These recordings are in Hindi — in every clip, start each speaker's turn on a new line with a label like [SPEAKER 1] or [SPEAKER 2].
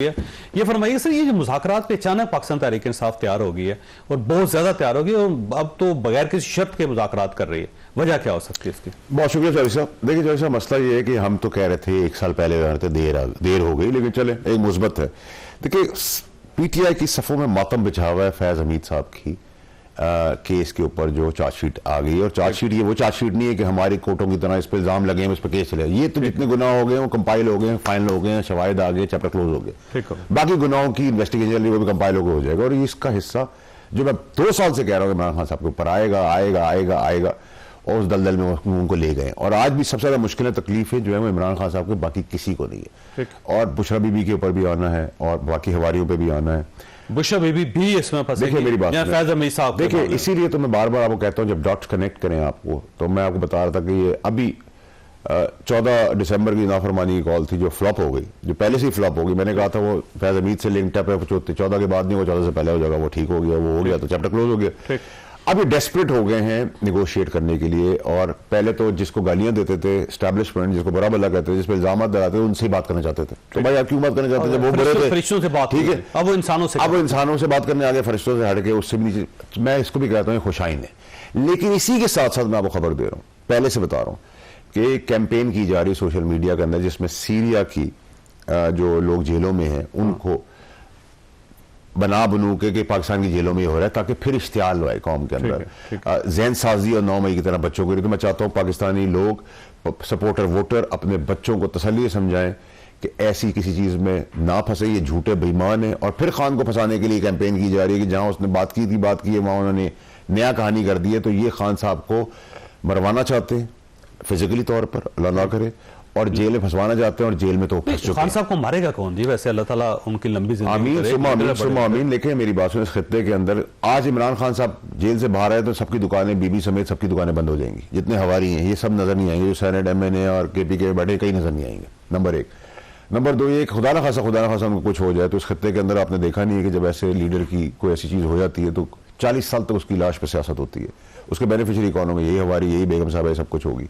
[SPEAKER 1] ये फरमाइए सर, ये जो मुज़ाकरात पे अचानक पाकिस्तान तहरीक इंसाफ तैयार हो गई है और बहुत ज्यादा तैयार हो गई और अब तो बगैर किसी शर्त के मुज़ाकरात कर रही है, वजह क्या हो सकती है इसकी?
[SPEAKER 2] बहुत शुक्रिया चौधरी साहब। देखिए चौधरी साहब, मसला ये है कि हम तो कह रहे थे 1 साल पहले रहे थे, देर हो गई, लेकिन चले एक मुस्बत है। देखिए पीटीआई की सफ़ों में मातम बिछा हुआ है फैज़ हमीद साहब की केस के ऊपर जो चार्जशीट आ गई। और चार्जशीट ये वो चार्जशीट नहीं है कि हमारी कोर्टों की तरह इस पर इल्जाम लगे हैं, इस पर केस चले। ये तो जितने गुनाह हो गए वो कंपाइल हो गए, फाइनल हो गए, शवाहिद आ गए, चैप्टर क्लोज हो गए। बाकी गुनाहों की इन्वेस्टिगेशन वो भी कंपाइल हो जाएगा। और इसका हिस्सा जो मैं 2 साल से कह रहा हूँ इमरान खान साहब के ऊपर आएगा आएगा आएगा आएगा, और उस दलदल में उनको ले गए। और आज भी सबसे ज्यादा मुश्किल तकलीफें जो है वो इमरान खान साहब के, बाकी किसी को नहीं है। और बुशरा बीबी के ऊपर भी आना है और बाकी हवारियों पे भी आना है।
[SPEAKER 1] बुशरा बीबी भी इसमें फंसेगी।
[SPEAKER 2] देखिए मेरी बात,
[SPEAKER 1] फैज़ हमीद साहब,
[SPEAKER 2] देखिए इसीलिए तो मैं बार बार आपको कहता हूँ जब डॉट्स कनेक्ट करें आपको, तो मैं आपको बता रहा था कि ये अभी 14 दिसंबर की नाफरमानी की कॉल थी जो फ्लॉप हो गई, जो पहले से ही फ्लॉप हो गई। मैंने कहा था वो फैज़ हमीद से लिंक्ड है, 14 के बाद नहीं, वो 14 से पहले हो जाएगा, वो ठीक हो गया, वो हो गया, तो चैप्टर क्लोज हो गया। अब ये डेस्परेट हो गए हैं निगोशिएट करने के लिए। और पहले तो जिसको गालियां देते थे एस्टैब्लिशमेंट, जिसको बुरा भला कहते थे, जिस पर इल्जाम लगाते थे, उनसे बात करना चाहते थे। तो भाई आप क्यों बात करना चाहते थे? जब वो बुरे थे,
[SPEAKER 1] फरिश्तों से बात, ठीक है, अब वो इंसानों से
[SPEAKER 2] बात करने आगे, फरिश्तों से हट के, उससे भी नीचे। मैं इसको भी कहता हूँ खुशाइन है। लेकिन इसी के साथ साथ मैं आपको खबर दे रहा हूँ, पहले से बता रहा हूँ कि कैंपेन की जा रही सोशल मीडिया के अंदर, जिसमें सीरिया की जो लोग जेलों में हैं उनको बनू के पाकिस्तान की जेलों में हो रहा है, ताकि फिर इश्तियाल हुआ कौम के अंदर जहन साजी और 9 मई की तरह बच्चों के लिए। तो मैं चाहता हूँ पाकिस्तानी लोग, सपोर्टर, वोटर अपने बच्चों को तसल्ली समझाएं कि ऐसी किसी चीज में ना फंसे, ये झूठे बेईमान है। और फिर खान को फंसाने के लिए कैंपेन की जा रही है कि जहां उसने बात की है वहां उन्होंने नया कहानी कर दी है। तो ये खान साहब को मरवाना चाहते हैं फिजिकली तौर पर, अल्लाह ना करे, और जेल में फंसवाना चाहते हैं, और जेल में तो फंस चुके हैं।
[SPEAKER 1] खान साहब को मारेगा कौन जी? वैसे अल्लाह ताला उनकी लंबी जिंदगी
[SPEAKER 2] आमीन सुम्मा आमीन। लेकिन मेरी बात सुनो, इस खित्ते के अंदर आज इमरान खान साहब जेल से बाहर आए तो सबकी दुकानें, बीबी समेत सबकी दुकानें बंद हो जाएंगी। जितने हवारी हैं ये सब नजर नहीं आएंगे, जो सेनेट, MNA और KP के बैठे कहीं नजर नहीं आएंगे। नंबर 1। नंबर 2, ये खुदा ना खासा उनको कुछ हो जाए तो इस खित्ते के अंदर आपने देखा नहीं है कि जब ऐसे लीडर की कोई ऐसी चीज हो जाती है तो 40 साल तक उसकी लाश पर सियासत होती है। उसके बेनिफिशियरी कौन होंगे? यही हवारी, यही बेगम साहब, सब कुछ होगी।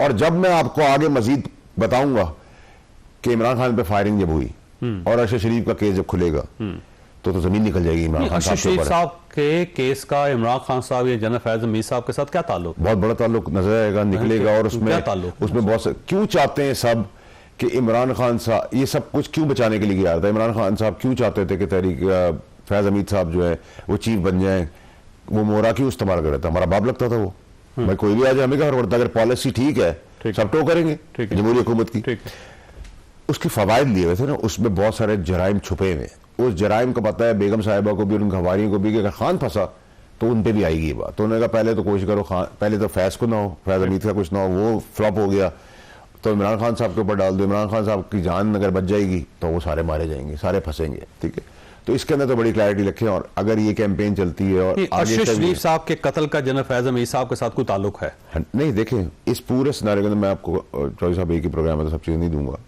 [SPEAKER 2] और जब मैं आपको आगे मजीद बताऊंगा कि इमरान खान पे फायरिंग जब हुई और अरशद शरीफ का केस जब खुलेगा तो जमीन निकल जाएगी इमरान खान
[SPEAKER 1] साहब के केस का इमरान खान साहब या जनरल फैज़ हमीद साहब के साथ क्या ताल्लुक?
[SPEAKER 2] बहुत बड़ा ताल्लुक नजर आएगा, निकलेगा। और उसमें बहुत से क्यों चाहते हैं सब कि इमरान खान साहब ये सब कुछ क्यों बचाने के लिए किया था? इमरान खान साहब क्यों चाहते थे कि तहरीक फैज़ हमीद साहब जो है वो चीफ बन जाए? वो मोरा क्यों इस्तेमाल कर रहा था? हमारा बाप लगता था वो। भाई कोई भी आ जाए, हमें क्या पड़ता? अगर पॉलिसी ठीक है सब टो करेंगे जमहूरी हुकूमत की। उसके फवायद लिए हुए थे ना, उसमें बहुत सारे जराइम छुपे हुए। उस जराइम का पता है बेगम साहिबा को भी, उनके हवारियों को भी, कि अगर खान फंसा तो उन पे भी आएगी ये बात। तो उन्होंने कहा पहले तो कोशिश करो खान, पहले तो फैज को ना हो, फैज हमीद का कुछ ना हो, वो फ्लॉप हो गया तो इमरान खान साहब के ऊपर डाल दो। इमरान खान साहब की जान अगर बच जाएगी तो वो सारे मारे जाएंगे, सारे फंसेंगे। ठीक है, तो इसके अंदर तो बड़ी क्लैरिटी रखें। और अगर ये कैंपेन चलती है और
[SPEAKER 1] अरशद शरीफ साहब के कत्ल का जनरल फैज़ हमीद साहब के साथ कोई ताल्लुक है?
[SPEAKER 2] नहीं, देखें इस पूरे सिनारियो के अंदर मैं आपको चौधरी साहब एक ही प्रोग्राम में तो सब चीज़ नहीं दूंगा,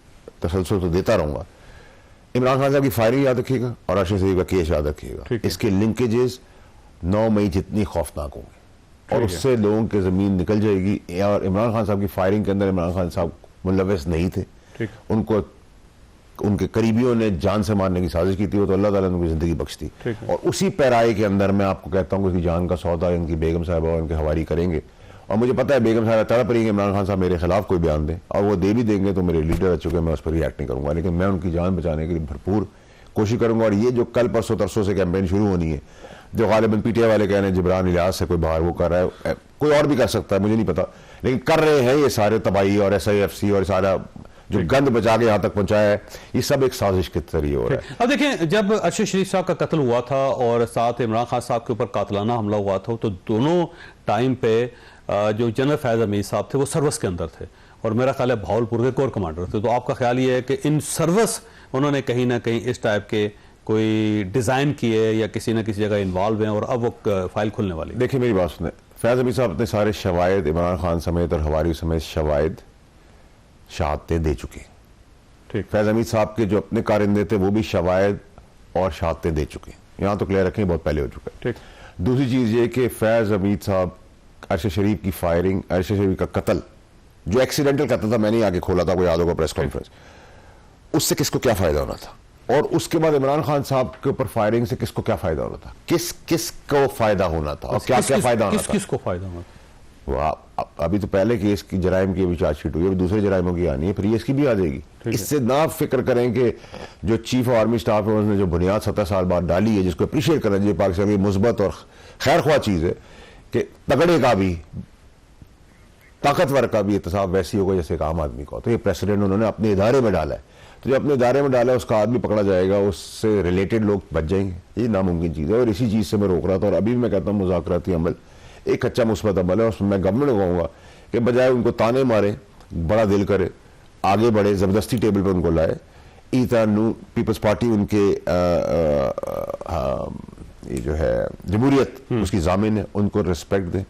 [SPEAKER 2] तसलसल तो देता रहूंगा। इमरान खान साहब की फायरिंग याद रखिएगा और अरशद शरीफ का केस याद रखिएगा। इसके लिंकेजेस 9 मई जितनी खौफनाक होंगे और उससे लोगों की जमीन निकल जाएगी। और इमरान खान साहब की फायरिंग के अंदर इमरान खान साहब मुलव्वस नहीं थे, उनको उनके करीबियों ने जान से मारने की साजिश की थी, वो तो अल्लाह ताला ने उनकी जिंदगी बख्श दी। और उसी पैराए के अंदर मैं आपको कहता हूँ कि जान का सौदा इनकी बेगम साहब और इनके हवारी करेंगे। और मुझे पता है बेगम साहब तड़प रही है इमरान खान साहब मेरे खिलाफ कोई बयान दें, और वो दे भी देंगे तो मेरे लीडर रह चुके हैं, मैं उस पर रिएक्ट नहीं करूंगा। लेकिन मैं उनकी जान बचाने के लिए भरपूर कोशिश करूंगा। और ये जो कल परसों तरसों से कैंपेन शुरू होनी है, जो गालिबन PTI वाले कह रहे हैं जिब्रान इलियास से कोई बाहर वो कर रहा है, कोई और भी कर सकता है, मुझे नहीं पता, लेकिन कर रहे हैं ये सारे तबाही और SIFC और सारा जो गंद बचा के यहाँ तक पहुंचाया है, ये सब एक साजिश के जरिए हो रहा है।
[SPEAKER 1] अब देखें, जब अरशद शरीफ साहब का कत्ल हुआ था और साथ इमरान खान साहब के ऊपर कातलाना हमला हुआ था, तो दोनों टाइम पे जो जनरल फैज़ हमीद साहब थे वो सर्विस के अंदर थे और मेरा ख्याल है भावलपुर के कोर कमांडर थे। तो आपका ख्याल ये है कि इन सर्विस उन्होंने कहीं ना कहीं इस टाइप के कोई डिजाइन किए या किसी न किसी जगह इन्वॉल्व हैं और अब वो फाइल खुलने वाली? देखिए
[SPEAKER 2] मेरी बात सुने, फैज़ हमीद साहब अपने सारे शवायद इमरान खान समेत और हवारी समेत शवायद शहादतें दे चुके हैं। ठीक, फैज़ हमीद साहब के जो अपने कारिंदे थे वो भी शवायद और शहादतें दे चुके हैं, यहाँ तो क्लियर रखें, बहुत पहले हो चुका है। ठीक, दूसरी चीज ये कि फैज़ हमीद साहब अरशद शरीफ की फायरिंग, अरशद शरीफ का कत्ल जो एक्सीडेंटल कत्ल था, मैंने आगे खोला था, कोई याद होगा प्रेस कॉन्फ्रेंस, उससे किसको क्या फायदा होना था? और उसके बाद इमरान खान साहब के ऊपर फायरिंग से किसको क्या फायदा होना था, किस को फायदा होना था और क्या क्या फायदा होना था,
[SPEAKER 1] किसको फायदा होना था?
[SPEAKER 2] अभी तो पहले केस की जराइम की अभी चार्जशीट हुई, अभी दूसरे जराइमों की आनी है, फिर ये इसकी भी आ जाएगी। इससे ना फिक्र करें कि जो चीफ ऑफ आर्मी स्टाफ है उसने जो बुनियाद 17 साल बाद डाली है, जिसको अप्रिशिएट करना चाहिए, पाकिस्तान की मुस्बत और खैरख्वाह चीज़ है कि तगड़े का भी, ताकतवर का भी एहतसाब वैसी होगा जैसे एक आम आदमी का। तो ये प्रेसिडेंट उन्होंने अपने इदारे में डाला है, तो जो अपने इदारे में डाला है उसका आदमी पकड़ा जाएगा, उससे रिलेटेड लोग बच जाएंगे। ये नामुमकिन चीज़ है और इसी चीज़ से मैं रोक रहा था। और अभी भी मैं कहता हूँ मुज़ाकराती अमल एक अच्छा मुस्बत अमल है, उसमें मैं गवर्नमेंट को कहूँगा कि बजाय उनको ताने मारे, बड़ा दिल करे, आगे बढ़े, ज़बरदस्ती टेबल पर उनको लाए। पीपल्स पार्टी उनके ये जो है जमहूरियत उसकी जामिन है, उनको रिस्पेक्ट दें,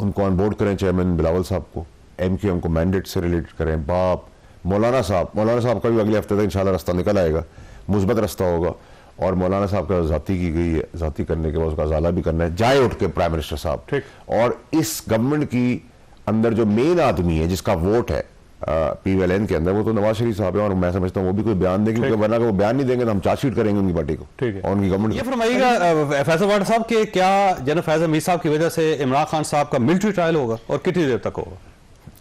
[SPEAKER 2] उनको ऑन बोर्ड करें। चेयरमैन बिलावल साहब को, MQM को मैंडेट से रिलेटेड करें। बाप मौलाना साहब का भी अगले हफ्ते तक इंशाल्लाह रास्ता निकल आएगा, मुस्बत रास्ता होगा। और मौलाना साहब का जाती की गई है, जाती करने के बाद उसका अजाला भी करना है, जाए उठ के प्राइम मिनिस्टर साहब। और इस गवर्नमेंट की अंदर जो मेन आदमी है जिसका वोट है PVLN के अंदर, वो तो नवाज शरीफ साहब है। और मैं समझता हूँ वो भी कोई बयान देंगे, क्योंकि वरना वो बयान नहीं देंगे तो हम चार्जशीट करेंगे उनकी पार्टी को और उनकी गवर्नमेंट।
[SPEAKER 1] ये फरमाइएगा फैसल वाड साहब कि क्या जनरल फैज हमीद साहब की वजह से इमरान खान साहब का मिलिट्री ट्रायल होगा और कितनी देर तक होगा?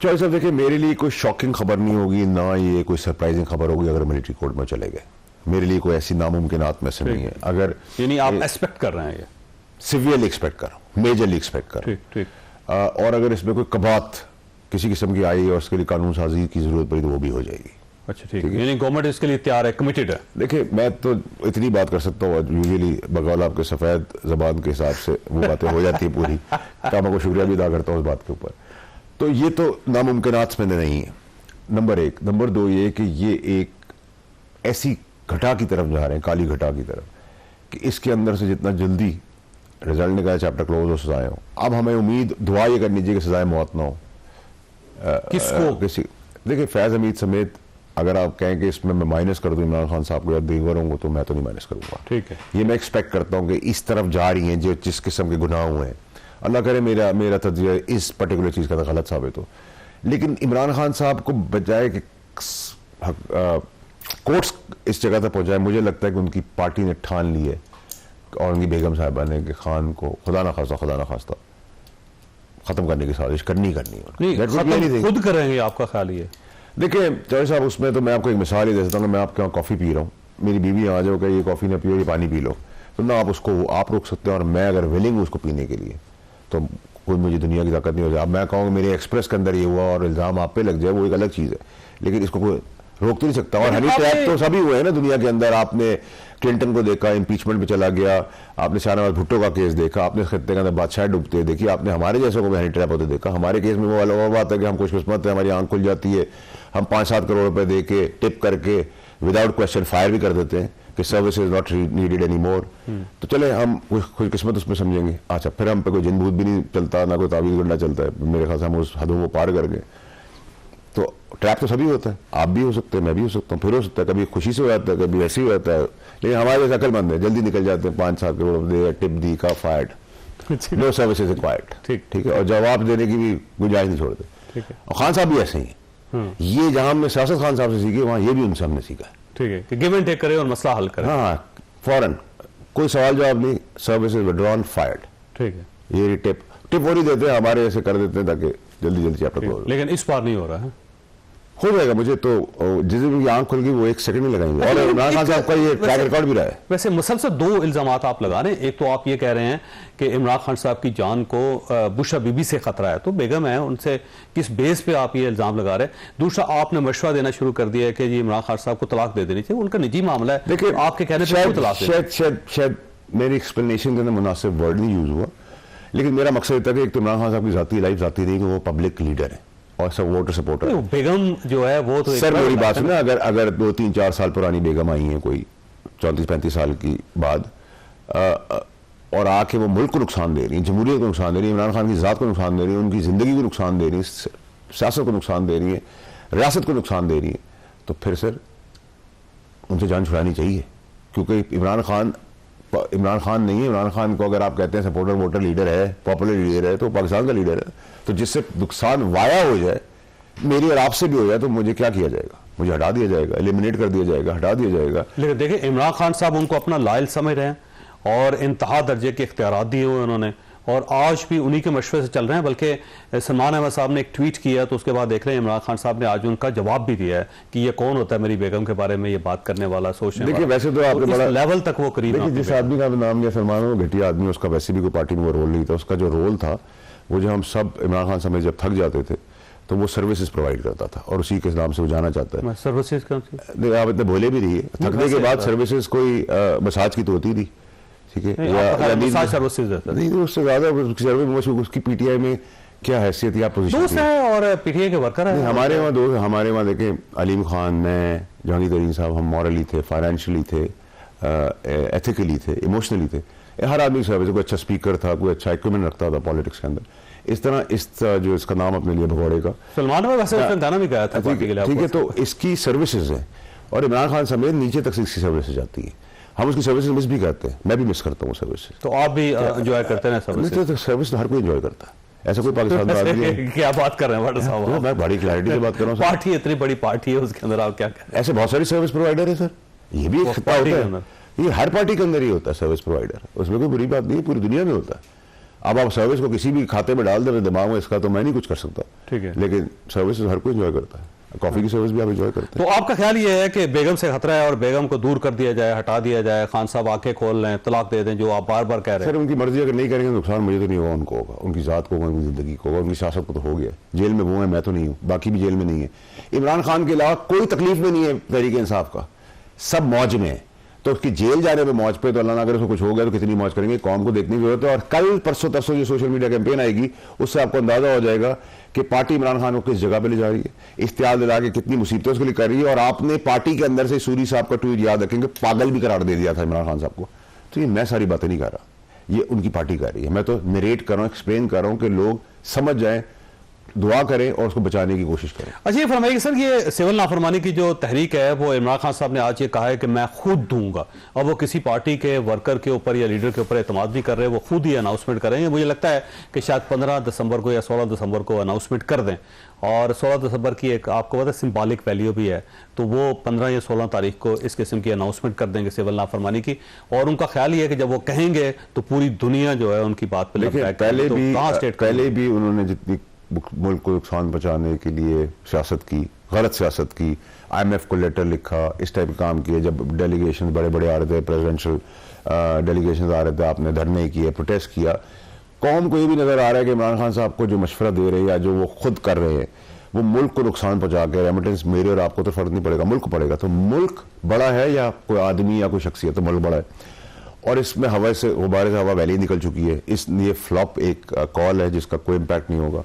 [SPEAKER 2] चौधरी साहब देखिए, मेरे लिए कोई शॉकिंग खबर नहीं होगी, ना ये कोई सरप्राइजिंग खबर होगी अगर मिलिट्री कोर्ट में चले गए। मेरे लिए कोई ऐसी नामुमकिनात में से नहीं है। अगर
[SPEAKER 1] यानी आप एक्सपेक्ट कर रहे हैं? ये
[SPEAKER 2] सिवियरली एक्सपेक्ट कर रहा हूँ, मेजरली एक्सपेक्ट कर रहा हूँ। और अगर इसमें कोई कबात किसी किस्म की आई और उसके लिए कानून साजी की जरूरत पड़ी तो वो भी हो जाएगी।
[SPEAKER 1] अच्छा, ठीक है। यानी गवर्नमेंट इसके लिए तैयार है, कमिटेड है?
[SPEAKER 2] देखिए, मैं तो इतनी बात कर सकता हूँ, यूजुअली बगौल आपके सफेद जबान के हिसाब से वो बातें हो जाती है पूरी। कामा को शुक्रिया भी अदा करता हूँ उस बात के ऊपर। तो ये तो नामुमकिनात में नहीं है, नंबर एक। नंबर दो ये कि ये एक ऐसी घटा की तरफ जा रहे हैं, काली घटा की तरफ, कि इसके अंदर से जितना जल्दी रिजल्ट निकाले, चैप्टर क्लोज हो, सजाएं हो। अब हमें उम्मीद, दुआ ये करनी चाहिए कि सजाएं मौत ना हो।
[SPEAKER 1] किसको?
[SPEAKER 2] किसी, देखिए फैज हमीद समेत अगर आप कहें कि इसमें मैं माइनस कर दूं इमरान खान साहब को या दीगर होंगे, तो मैं तो नहीं माइनस करूंगा।
[SPEAKER 1] ठीक है,
[SPEAKER 2] ये मैं एक्सपेक्ट करता हूं कि इस तरफ जा रही हैं जो जिस किस्म के गुनाह हुए हैं। अल्लाह करे मेरा तज्जिया इस पर्टिकुलर चीज का तो गलत साबित हो। लेकिन इमरान खान साहब को बजाय कि कोर्ट्स इस जगह तक पहुंचाए, मुझे लगता है कि उनकी पार्टी ने ठान ली है और उनकी बेगम साहिबा ने कि खान को खुदा ना खास्ता खत्म करने की साजिश करनी
[SPEAKER 1] नहीं, खुद करेंगे, आपका ख्याल ये?
[SPEAKER 2] देखिए चौधरी साहब, उसमें तो मैं आपको एक मिसाल ही दे सकता हूँ। मैं आपके यहाँ कॉफ़ी पी रहा हूँ, मेरी बीवी आ जाओ कि ये कॉफ़ी ना पियो, ये पानी पी लो, तो ना आप उसको आप रोक सकते हैं। और मैं अगर विलिंग हूँ उसको पीने के लिए, तो कोई मुझे दुनिया की ताकत नहीं हो जाए। अब मैं कहूँगा मेरे एक्सप्रेस के अंदर ये हुआ और इल्ज़ाम आप पे लग जाए, वो एक अलग चीज़ है, लेकिन इसको कोई रोक तो नहीं सकता। और हनी ट्रैप तो सभी हुए हैं ना दुनिया के अंदर। आपने क्लिंटन को देखा, इम्पीचमेंट पे चला गया, आपने शाहनवाज भुट्टो का केस देखा, आपने खत्ते के अंदर बादशाह डूबते देखिए, आपने हमारे जैसों को भी हनी ट्रैप होते देखा। हमारे केस में वो वाला वो बात है कि हम खुशकिस्मत है, हमारी आंख खुल जाती है, हम 5-7 करोड़ रुपए दे के टिप करके विदाउट क्वेश्चन फायर भी कर देते हैं कि service is not needed any more. तो चले हम खुशकिस्मत उसमें समझेंगे। अच्छा, फिर हम पे कोई जिन भूत भी नहीं चलता, ना कोई तावीज़ गंडा चलता है। मेरे ख्याल से हम उस हदों को पार कर गए। तो ट्रैप तो सभी होता है, आप भी हो सकते हैं, मैं भी हो सकता हूँ, फिर हो सकता है कभी खुशी से हो जाता है, कभी ऐसे ही हो जाता है। लेकिन हमारे जैसे अकलमंद है, जल्दी निकल जाते हैं, 5-7 करोड़ दे, टिप दी का, फायर्ड, नो सर्विसेज रिक्वायर्ड। ठीक है, और जवाब देने की भी गुंजाइश नहीं छोड़ते। और खान साहब भी ऐसे ही हैं। ये जहां हमने सियासत खान साहब से सीखी, वहां ये भी उनसे हमने सीखा।
[SPEAKER 1] ठीक है, कि गिव एंड टेक करे और मसला हल करे।
[SPEAKER 2] हाँ, फौरन कोई सवाल जवाब नहीं, सर्विसेज विड्रॉन, फायर्ड।
[SPEAKER 1] ठीक है,
[SPEAKER 2] ये टिप वो नहीं देते, हमारे ऐसे कर देते हैं ताकि जल्दी चैप्टर क्लोज।
[SPEAKER 1] लेकिन इस बार नहीं हो रहा है।
[SPEAKER 2] हो जाएगा, मुझे तो जिस दिन की आंख खुल गई वो 1 सेकंड में लगाएंगे। और इमरान खान साहब का ये ट्रैक रिकॉर्ड भी रहा है।
[SPEAKER 1] वैसे मुसलसल 2 इल्जामात आप लगा रहे हैं। एक तो आप ये कह रहे हैं कि इमरान खान साहब की जान को बुशरा बीबी से खतरा है, तो बेगम है, उनसे किस बेस पे आप ये इल्जाम लगा रहे हैं? दूसरा, आपने मशवरा देना शुरू कर दिया है कि जी इमरान खान साहब को तलाक दे देनी चाहिए, उनका निजी मामला है। देखिए, आपके कहने पर
[SPEAKER 2] शायद मेरी एक्सप्लेनेशन के अंदर मुनासिब वर्ड नहीं यूज हुआ, लेकिन मेरा मकसद था कि एक तो इमरान खान साहब की जाती लाइफ जाती नहीं, कि वो पब्लिक लीडर है और सब वोटर सपोर्टर।
[SPEAKER 1] बेगम जो है वो तो
[SPEAKER 2] सर मेरी बात सुना, अगर 2-3-4 साल पुरानी बेगम आई है, कोई 34-35 साल की बाद, और आके वो मुल्क को नुकसान दे रही है, जमहूरियत को नुकसान दे रही है, इमरान खान की ज़ात को नुकसान दे रही है, उनकी ज़िंदगी को नुकसान दे रही है, सियासत को नुकसान दे रही है, रियासत को नुकसान दे रही है, तो फिर सर उनसे जान छुड़ानी चाहिए। क्योंकि इमरान खान नहीं है। इमरान खान को अगर आप कहते हैं सपोर्टर वोटर लीडर है, पॉपुलर लीडर है, तो पाकिस्तान का लीडर है। तो जिससे नुकसान वाया हो जाए, मेरी और आपसे भी हो जाए, तो मुझे क्या किया जाएगा? मुझे हटा दिया जाएगा, एलिमिनेट कर दिया जाएगा, हटा दिया जाएगा।
[SPEAKER 1] लेकिन देखिए इमरान खान साहब उनको अपना लायल समझ रहे हैं और इंतहा दर्जे के इख्तियारात दिए हुए उन्होंने, और आज भी उन्हीं के मशवरे से चल रहे हैं। बल्कि सलमान अहमद साहब ने एक ट्वीट किया तो उसके बाद देख रहे हैं इमरान खान साहब ने आज उनका जवाब भी दिया है कि ये कौन होता है मेरी बेगम के बारे में ये बात करने वाला, सोचने वाला।
[SPEAKER 2] देखिए वैसे तो आपने बड़ा
[SPEAKER 1] लेवल तक वो करीब,
[SPEAKER 2] देखिए जिस आदमी का नाम लिया सलमान, वो घटिया आदमी, उसका वैसे भी कोई पार्टी में वो रोल नहीं था। उसका जो रोल था वो जो हम सब इमरान खान साहब जब थक जाते थे तो वो सर्विसेज प्रोवाइड करता था और उसी के नाम से वो जाना चाहता है।
[SPEAKER 1] सर्विसेज
[SPEAKER 2] आप इतने भोले भी रहिए, थकने के बाद सर्विसेज कोई मसाज की तो होती नहीं, ठीक है, या
[SPEAKER 1] सर्विसेज
[SPEAKER 2] नहीं तो उससे ज्यादा उसकी पीटीआई में क्या हैसियत या पोजीशन
[SPEAKER 1] दोस्त है और पीटीआई के वर्कर है।
[SPEAKER 2] हमारे वहाँ दोस्त, हमारे वहाँ देखें अलीम खान, मैं, जहांगीर तरीन साहब, हम मॉरली थे, फाइनेंशियली थे, एथिकली थे, इमोशनली थे। हर आदमी सर्विस, कोई अच्छा स्पीकर था, कोई अच्छा इक्विपमेंट रखता था पॉलिटिक्स के अंदर। इस तरह जो इसका नाम अपने लिए भगोड़े का
[SPEAKER 1] सलमान वैसे दाना भी गया था पार्टी के लिए,
[SPEAKER 2] ठीक है, तो इसकी सर्विसेज है और इमरान खान समेत नीचे तक से इसकी सर्विसेज आती है। हम उसकी सर्विसेज मिस भी करते हैं, मैं भी मिस करता हूँ सर्विसेज।
[SPEAKER 1] तो आप भी एंजॉय करते हैं
[SPEAKER 2] सर्विस? तो हर कोई एंजॉय करता है, ऐसा कोई पाकिस्तान का आदमी है?
[SPEAKER 1] क्या बात कर रहे हैं साहब,
[SPEAKER 2] मैं बड़ी क्लैरिटी से बात कर रहा हूँ।
[SPEAKER 1] पार्टी इतनी बड़ी पार्टी है, उसके अंदर आप क्या करें?
[SPEAKER 2] ऐसे बहुत सारी सर्विस प्रोवाइडर है सर, ये भी एक खिता होता है, ये हर पार्टी के अंदर ही होता है सर्विस प्रोवाइडर, उसमें कोई बुरी बात नहीं है, पूरी दुनिया में होता है। अब आप सर्विस को किसी भी खाते में डाल दे दिमाग में, इसका तो मैं नहीं कुछ कर सकता,
[SPEAKER 1] ठीक है,
[SPEAKER 2] लेकिन सर्विस हर कोई एंजॉय करता है। कॉफी की सर्विस भी आप एंजॉय करते हैं।
[SPEAKER 1] तो आपका ख्याल ये है कि बेगम से खतरा है और बेगम को दूर कर दिया जाए, हटा दिया जाए, खान साहब आंखें खोल लें, तलाक दे दें, जो आप बार बार कह रहे हैं?
[SPEAKER 2] सर उनकी मर्जी, अगर नहीं करेंगे नुकसान मुझे तो नहीं होगा, उनको होगा, उनकी जात को होगा, उनकी जिंदगी को होगा, उनकी सियासत को तो हो गया। जेल में वो है, मैं तो नहीं हूँ, बाकी भी जेल में नहीं है। इमरान खान के अलावा कोई तकलीफ में नहीं है तहरीक इंसाफ का, सब मौज में है। तो उसकी जेल जाने में मौज पे, तो अल्लाह ना अगर उसको कुछ हो गया तो कितनी मौज करेंगे, कौम को देखने की जरूरत है। और कल परसों तरसों जो सोशल मीडिया कैंपेन आएगी उससे आपको अंदाजा हो जाएगा कि पार्टी इमरान खान को किस जगह पे ले जा रही है, इश्तिहार दिला के कितनी मुसीबतें उसके लिए कर रही है। और आपने पार्टी के अंदर से सूरी साहब का ट्वीट याद रखेंगे, पागल भी करार दे दिया था इमरान खान साहब को। तो ये मैं सारी बातें नहीं कर रहा, ये उनकी पार्टी कर रही है। मैं तो नरेट कर रहा हूँ, एक्सप्लेन कर रहा हूँ कि लोग समझ जाएं, दुआ करें और उसको बचाने की कोशिश करें।
[SPEAKER 1] अच्छा ये फरमाइए सर, ये सिविल नाफरमानी की जो तहरीक है वो इमरान खान साहब ने आज ये कहा है कि मैं खुद दूंगा, और वो किसी पार्टी के वर्कर के ऊपर या लीडर के ऊपर एतमाद नहीं कर रहे, वो खुद ही अनाउंसमेंट करेंगे। मुझे लगता है कि शायद 15 दिसंबर को या 16 दिसंबर को अनाउंसमेंट कर दें, और 16 दिसंबर की एक आपको पता है सिंबॉलिक वैल्यू भी है, तो वो 15 या 16 तारीख को इस किस्म की अनाउंसमेंट कर देंगे सिविल नाफरमानी की। और उनका ख्याल ये है कि जब वो कहेंगे तो पूरी दुनिया जो है उनकी बात पे
[SPEAKER 2] पहले भी उन्होंने जितनी मुल्क को नुकसान पहुंचाने के लिए सियासत की, गलत सियासत की, IMF को लेटर लिखा, इस टाइप के काम किए। जब डेलीगेशन बड़े बड़े आ रहे थे, प्रेसिडेंशियल डेलीगेशन आ रहे थे, आपने धरने किए, प्रोटेस्ट किया। कौम को ये भी नजर आ रहा है कि इमरान खान साहब को जो मशवरा दे रहे हैं या जो वो खुद कर रहे हैं वो मुल्क को नुकसान पहुंचा के, रेमिटेंस मेरे और आपको तो फर्क नहीं पड़ेगा, मुल्क को पड़ेगा। तो मुल्क बड़ा है या कोई आदमी या कोई शख्सियत, तो मुल्क बड़ा है। और इसमें हवा से, गुब्बारे से हवा वैली निकल चुकी है। ये फ्लॉप एक कॉल है जिसका कोई इम्पैक्ट नहीं होगा।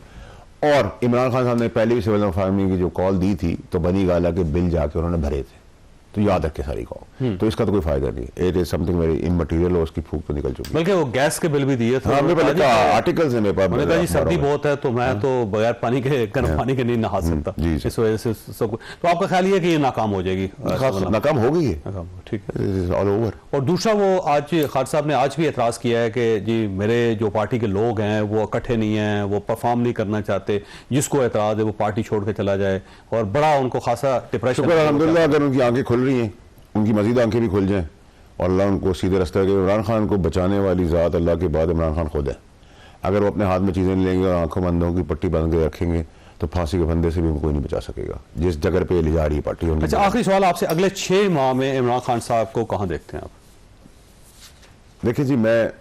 [SPEAKER 2] और इमरान खान साहब ने पहले भी सिविल नाफरमानी की जो कॉल दी थी तो बनी गाला के बिल जाके उन्होंने भरे थे, तो याद रखे सारी कॉल, तो इसका तो कोई फायदा नहीं। It is something very immaterial, और उसकी फूक तो निकल चुकी।
[SPEAKER 1] बल्कि वो गैस के बिल भी दिए थे,
[SPEAKER 2] आर्टिकल्स हैं मेरे पास।
[SPEAKER 1] मैंने कहा जी सर्दी बहुत है तो मैं तो बगैर पानी के, गर्म पानी के नहीं नहा सकता, इस वजह से सब। तो आपका ख्याल ये कि ये नाकाम हो जाएगी?
[SPEAKER 2] नाकाम हो गई है,
[SPEAKER 1] ठीक है,
[SPEAKER 2] ऑल ओवर।
[SPEAKER 1] और दूसरा वो आज खान साहब ने आज भी एतराज किया है कि जी मेरे जो पार्टी के लोग हैं वो इकट्ठे नहीं हैं, वो परफॉर्म नहीं करना चाहते, जिसको एतराज है वो पार्टी छोड़ के चला जाए। और बड़ा उनको खासा डिप्रेशन।
[SPEAKER 2] अल्हम्दुलिल्लाह अगर उनकी आंखें खुल रही हैं, उनकी मजीद आंखें भी खुल जाएं और अल्लाह उनको सीधे रास्ते के। इमरान खान को बचाने वाली ज़ात अल्लाह के बाद इमरान खान खुद है। अगर वो अपने हाथ में चीज़ें लेंगे और आंखों बंदों की पट्टी बांध के रखेंगे तो फांसी के फंदे से भी कोई नहीं बचा सकेगा, जिस जगह पे ले जा रही है पार्टी।
[SPEAKER 1] अच्छा आखिरी सवाल आपसे, अगले 6 माह में इमरान खान साहब को कहाँ देखते हैं आप?
[SPEAKER 2] देखिए जी, मैं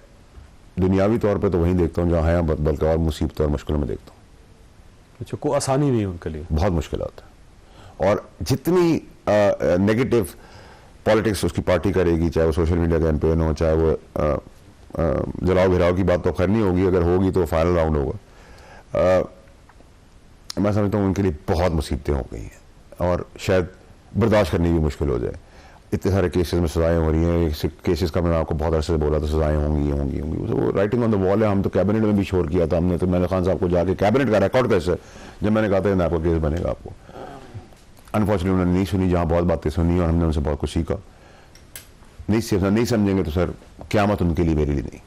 [SPEAKER 2] दुनियावी तौर पे तो वहीं देखता हूँ जहाँ है, बल्कि और मुसीबत और मुश्किलों में देखता हूँ।
[SPEAKER 1] अच्छा, कोई आसानी नहीं है उनके लिए?
[SPEAKER 2] बहुत मुश्किल है। और जितनी नेगेटिव पॉलिटिक्स उसकी पार्टी करेगी, चाहे वो सोशल मीडिया कैंपेन हो, चाहे वो जलाओ भिराव की बात तो खैर नहीं होगी, अगर होगी तो फाइनल राउंड होगा। मैं समझता हूँ उनके लिए बहुत मुसीबतें हो गई हैं और शायद बर्दाश्त करनी भी मुश्किल हो जाए। इतने सारे केसेस में सजाएं हो रही हैं, केसेस का मैंने आपको बहुत अरसे से बोला था सजाएं होंगी होंगी होंगी, वो राइटिंग ऑन द वॉल है। हम तो कैबिनेट में भी शोर किया था हमने, तो मैंने खान साहब को जाके कैबिनेट का रिकॉर्ड कैसे, जब मैंने कहा था आपका केस बनेगा आपको, अनफॉर्चुनेटली उन्होंने नहीं सुनी। जहाँ बहुत बातें सुनी और हमने उनसे बहुत कुछ सीखा। नहीं समझेंगे तो सर क़यामत उनके लिए, मेरे लिए नहीं।